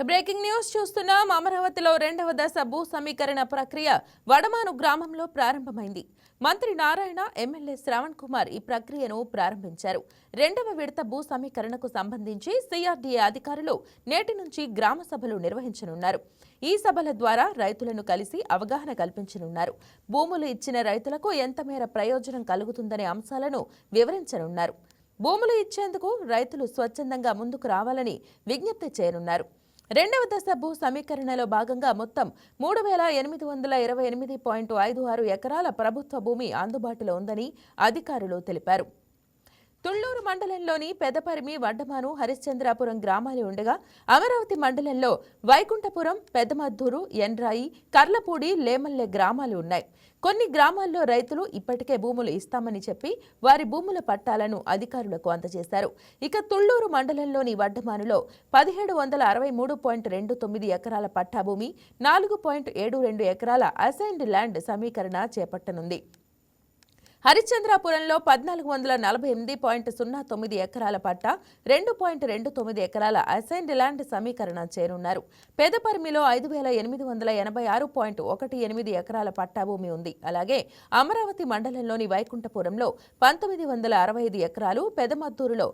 Breaking news చూస్తున్నాం. అమరావతిలో రెండవ దశ భూ సమీకరణ ప్రక్రియ వడమాను గ్రామంలో ప్రారంభమైంది. మంత్రి నారాయణ, ఎమ్మెల్యే శ్రవణ్ కుమార్ ఈ ప్రక్రియను ప్రారంభించారు. రెండవ విడత భూ సమీకరణకు సంబంధించి సిఆర్డీఏ అధికారులు నేటి నుంచి గ్రామ సభలు నిర్వహించనున్నారు. ఈ సభల ద్వారా రైతులను కలిసి అవగాహన కల్పించనున్నారు. భూములు ఇచ్చిన రైతులకు ఎంత మేర ప్రయోజనం కలుగుతుందనే అంశాలను వివరించనున్నారు. భూములు ఇచ్చేందుకు రైతులు స్వచ్ఛందంగా ముందుకు రావాలని విజ్ఞప్తి చేయనున్నారు. రెండవ దశ భూ సమీకరణలో భాగంగా మొత్తం 3828.56 ఎకరాల ప్రభుత్వ భూమి అందుబాటులో ఉందని అధికారులు తెలిపారు. తుళ్లూరు మండలంలోని పెదపరిమి, వడ్డమాను, హరిశ్చంద్రాపురం గ్రామాలు ఉండగా అమరావతి మండలంలో వైకుంఠపురం, పెదమద్దూరు, ఎండ్రాయి, కర్లపూడి, లేమల్లె గ్రామాలు ఉన్నాయి. కొన్ని గ్రామాల్లో రైతులు ఇప్పటికే భూములు ఇస్తామని చెప్పి వారి భూముల పట్టాలను అధికారులకు అందజేశారు. ఇక తుళ్లూరు మండలంలోని వడ్డమానులో 1763.29 ఎకరాల పట్టాభూమి, 4.72 ఎకరాల అసైన్డ్ ల్యాండ్ సమీకరణ చేపట్టనుంది. హరిశ్చంద్రాపురంలో 1448.09 ఎకరాల పట్టా, 2.29 ఎకరాల అసైన్డ్ ల్యాండ్ సమీకరణ చేరున్నారు. పెదపరిమిలో 5886.18 ఎకరాల పట్టా భూమి ఉంది. అలాగే అమరావతి మండలంలోని వైకుంఠపురంలో 1965 ఎకరాలు, పెదమద్దూరులో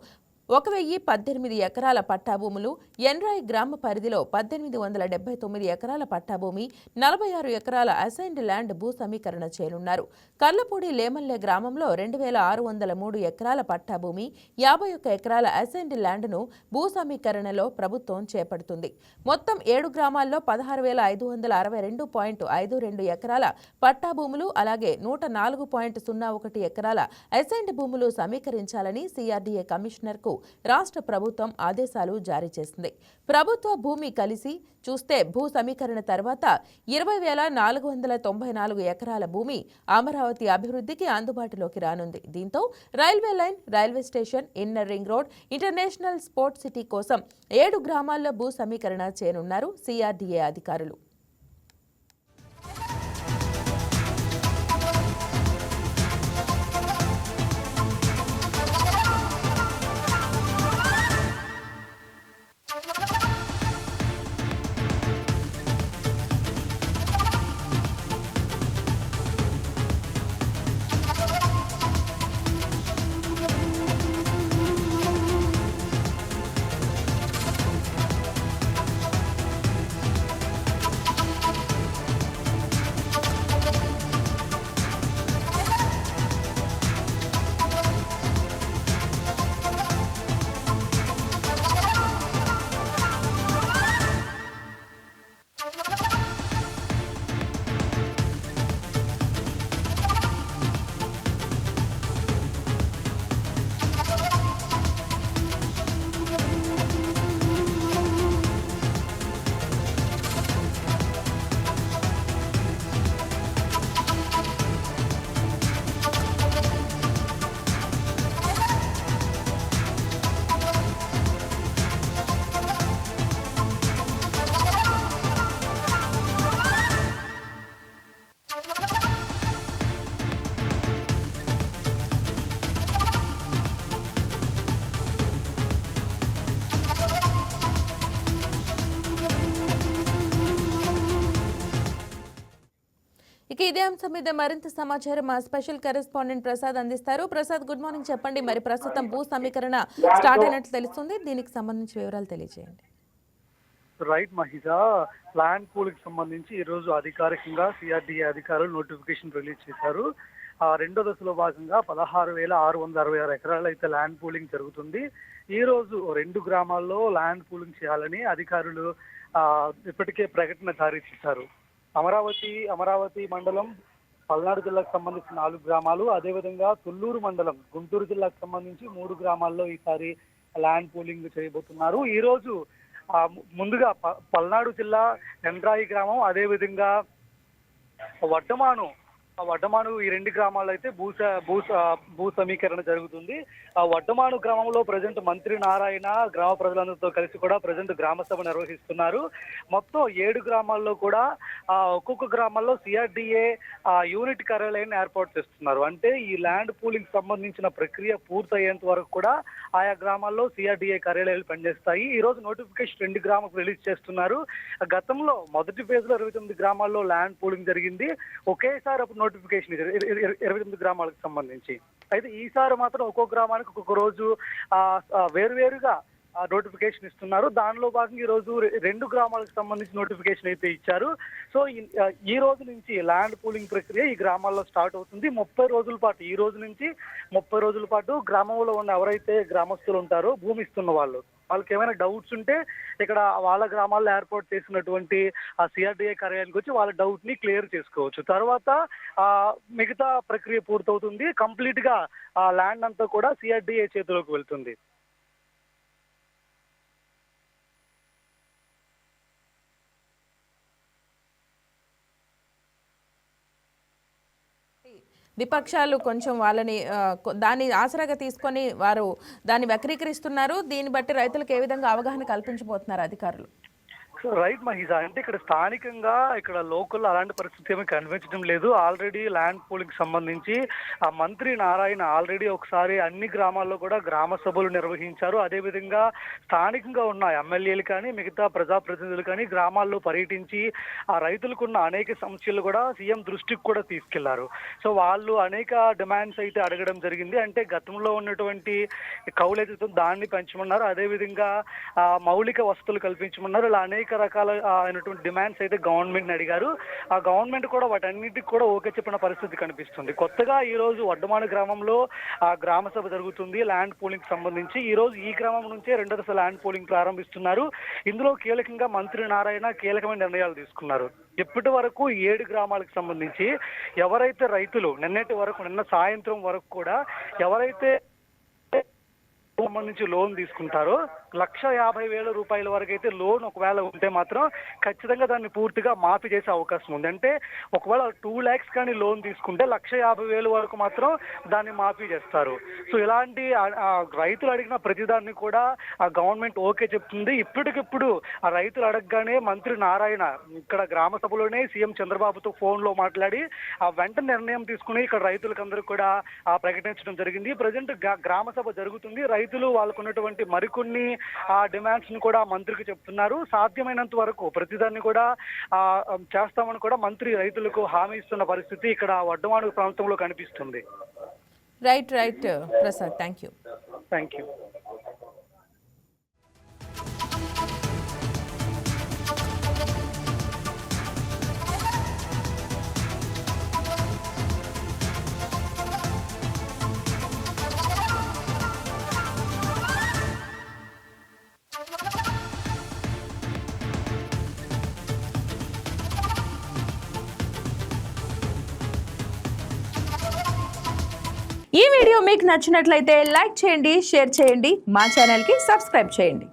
1018 ఎకరాల పట్టాభూములు, ఎండ్రాయి గ్రామ పరిధిలో 1879 ఎకరాల పట్టాభూమి, 46 ఎకరాల అసైన్డ్ ల్యాండ్ భూ సమీకరణ చేయనున్నారు. కర్లపూడి, లేమల్లె గ్రామంలో 2603 ఎకరాల పట్టాభూమి, 51 ఎకరాల అసైన్డ్ ల్యాండ్ను భూ సమీకరణలో ప్రభుత్వం చేపడుతుంది. మొత్తం 7 గ్రామాల్లో 16,562.52 ఎకరాల పట్టాభూములు, అలాగే 104.01 ఎకరాల అసైన్డ్ భూములు సమీకరించాలని సిఆర్డీఏ కమిషనర్కు రాష్ట్ర ప్రభుత్వం ఆదేశాలు జారీ చేసింది. ప్రభుత్వ భూమి కలిసి చూస్తే భూ సమీకరణ తర్వాత 20,494 ఎకరాల భూమి అమరావతి అభివృద్ధికి అందుబాటులోకి రానుంది. దీంతో railway line, railway station, inner ring road, international sports city కోసం 7 గ్రామాల్లో భూ సమీకరణ చేయనున్నారు సిఆర్డీఏ అధికారులు. ఇక ఇదే అంశం మీద మరింత సమాచారం మా స్పెషల్ కరెస్పాండెంట్ ప్రసాద్ అందిస్తారు. Prasad, good morning. చెప్పండి, మరి ప్రస్తుతం భూ సమీకరణ స్టార్ట్ అయినట్లు తెలుస్తుంది. దీనికి సంబంధించి వివరాలు తెలియజేయండి. రైట్ మహిజా, ల్యాండ్ పూల్కి సంబంధించి ఈ రోజు అధికారికంగా సిఆర్డీఏ అధికారులు నోటిఫికేషన్ రిలీజ్ చేశారు. రెండో దశలో భాగంగా 16,666 ఎకరాలు అయితే ల్యాండ్ పూలింగ్ జరుగుతుంది. ఈ రోజు 2 గ్రామాల్లో ల్యాండ్ పూలింగ్ చేయాలని అధికారులు ఇప్పటికే ప్రకటన జారీ చేశారు. అమరావతి మండలం పల్నాడు జిల్లాకు సంబంధించి 4 గ్రామాలు, అదేవిధంగా తుళ్లూరు మండలం గుంటూరు జిల్లాకు సంబంధించి 3 గ్రామాల్లో ఈసారి ల్యాండ్ పూలింగ్ చేయబోతున్నారు. ఈ రోజు ముందుగా పల్నాడు జిల్లా ఎండ్రాయి గ్రామం, అదేవిధంగా వడ్డమాను వడ్డమాను ఈ 2 గ్రామాల్లో అయితే భూ సమీకరణ జరుగుతుంది. ఆ వడ్డమాను గ్రామంలో ప్రజెంట్ మంత్రి నారాయణ గ్రామ ప్రజలందరితో కలిసి కూడా ప్రజెంట్ గ్రామ సభ నిర్వహిస్తున్నారు. మొత్తం 7 గ్రామాల్లో కూడా ఒక్కొక్క గ్రామాల్లో సిఆర్డిఏ యూనిట్ కార్యాలయాన్ని ఏర్పాటు చేస్తున్నారు. అంటే ఈ ల్యాండ్ పూలింగ్ సంబంధించిన ప్రక్రియ పూర్తయ్యేంత వరకు కూడా ఆయా గ్రామాల్లో సిఆర్డిఏ కార్యాలయాలు పనిచేస్తాయి. ఈ రోజు నోటిఫికేషన్ 2 గ్రామాలకు రిలీజ్ చేస్తున్నారు. గతంలో మొదటి ఫేజ్ లో 29 గ్రామాల్లో ల్యాండ్ పూలింగ్ జరిగింది. ఒకేసారి అప్పుడు నోటిఫికేషన్ 29 గ్రామాలకు సంబంధించి. అయితే ఈసారి మాత్రం ఒక్కో గ్రామానికి ఒక్కొక్క రోజు వేరువేరుగా నోటిఫికేషన్ ఇస్తున్నారు. దానిలో భాగంగా ఈ రోజు 2 గ్రామాలకు సంబంధించి నోటిఫికేషన్ అయితే ఇచ్చారు. సో ఈ రోజు నుంచి ల్యాండ్ పూలింగ్ ప్రక్రియ ఈ గ్రామాల్లో స్టార్ట్ అవుతుంది. 30 రోజుల పాటు ఈ రోజు నుంచి 30 రోజుల పాటు గ్రామంలో ఉన్న ఎవరైతే గ్రామస్తులు ఉంటారో భూమి ఇస్తున్న వాళ్ళకి ఏమైనా డౌట్స్ ఉంటే ఇక్కడ వాళ్ళ గ్రామాల్లో ఏర్పాటు చేసినటువంటి ఆ సిఆర్డిఏ కార్యాలయానికి వచ్చి వాళ్ళ డౌట్ ని క్లియర్ చేసుకోవచ్చు. తర్వాత మిగతా ప్రక్రియ పూర్తవుతుంది. కంప్లీట్ గా ఆ ల్యాండ్ అంతా కూడా సిఆర్డిఏ చేతిలోకి వెళ్తుంది. విపక్షాలు కొంచెం వాళ్ళని దాన్ని ఆసరాగా తీసుకొని వారు దాన్ని వక్రీకరిస్తున్నారు. దీన్ని బట్టి రైతులకు ఏ విధంగా అవగాహన కల్పించబోతున్నారు అధికారులు? రైట్ మహిజా, అంటే ఇక్కడ స్థానికంగా ఇక్కడ లోకల్ అలాంటి పరిస్థితి ఏమీ కనిపించడం లేదు. ఆల్రెడీ ల్యాండ్ పూలింగ్ సంబంధించి ఆ మంత్రి నారాయణ ఆల్రెడీ ఒకసారి అన్ని గ్రామాల్లో కూడా గ్రామ సభలు నిర్వహించారు. అదేవిధంగా స్థానికంగా ఉన్న ఎమ్మెల్యేలు కానీ మిగతా ప్రజాప్రతినిధులు కానీ గ్రామాల్లో పర్యటించి ఆ రైతులకున్న అనేక సమస్యలు కూడా సీఎం దృష్టికి కూడా తీసుకెళ్లారు. సో వాళ్ళు అనేక డిమాండ్స్ అయితే అడగడం జరిగింది. అంటే గతంలో ఉన్నటువంటి కౌలేతతో దాన్ని పెంచమన్నారు. అదేవిధంగా మౌలిక వసతులు కల్పించమన్నారు. ఇలా అనేక రకాల అయినటువంటి డిమాండ్స్ అయితే గవర్నమెంట్ అడిగారు. ఆ గవర్నమెంట్ కూడా వాటన్నిటికి కూడా ఓకే చెప్పిన పరిస్థితి కనిపిస్తుంది. కొత్తగా ఈ రోజు వడ్డమాను గ్రామంలో గ్రామ సభ జరుగుతుంది ల్యాండ్ పూలింగ్ సంబంధించి. ఈ రోజు ఈ గ్రామం నుంచే 2వ దశ ల్యాండ్ పూలింగ్ ప్రారంభిస్తున్నారు. ఇందులో కీలకంగా మంత్రి నారాయణ కీలకమైన నిర్ణయాలు తీసుకున్నారు. ఇప్పటి వరకు 7 గ్రామాలకు సంబంధించి ఎవరైతే రైతులు నిన్న సాయంత్రం వరకు కూడా ఎవరైతే సంబంధించి లోన్ తీసుకుంటారో 1,50,000 రూపాయల వరకు అయితే లోన్ ఒకవేళ ఉంటే మాత్రం ఖచ్చితంగా దాన్ని పూర్తిగా మాఫీ చేసే అవకాశం ఉంది. అంటే ఒకవేళ 2 lakhs కానీ లోన్ తీసుకుంటే 1,50,000 వరకు మాత్రం దాన్ని మాఫీ చేస్తారు. సో ఇలాంటి రైతులు అడిగిన ప్రతిదాన్ని కూడా ఆ గవర్నమెంట్ ఓకే చెప్తుంది. ఇప్పటికిప్పుడు ఆ రైతులు అడగగానే మంత్రి నారాయణ ఇక్కడ గ్రామ సభలోనే సీఎం చంద్రబాబుతో ఫోన్లో మాట్లాడి ఆ వెంట నిర్ణయం తీసుకుని ఇక్కడ రైతులకందరూ కూడా ప్రకటించడం జరిగింది. ప్రజెంట్ గ్రామ సభ జరుగుతుంది. రైతులు వాళ్ళకు ఉన్నటువంటి మరికొన్ని డిమాండ్స్ ని కూడా మంత్రికి చెప్తున్నారు. సాధ్యమైనంత వరకు ప్రతిదాన్ని కూడా చేస్తామని కూడా మంత్రి రైతులకు హామీ ఇస్తున్న పరిస్థితి ఇక్కడ వడ్డమాను ప్రాంతంలో కనిపిస్తుంది. Right Prasad, thank you. ఈ వీడియో మీకు నచ్చినట్లయితే లైక్ చేయండి, షేర్ చేయండి, మా ఛానల్కి సబ్స్క్రైబ్ చేయండి.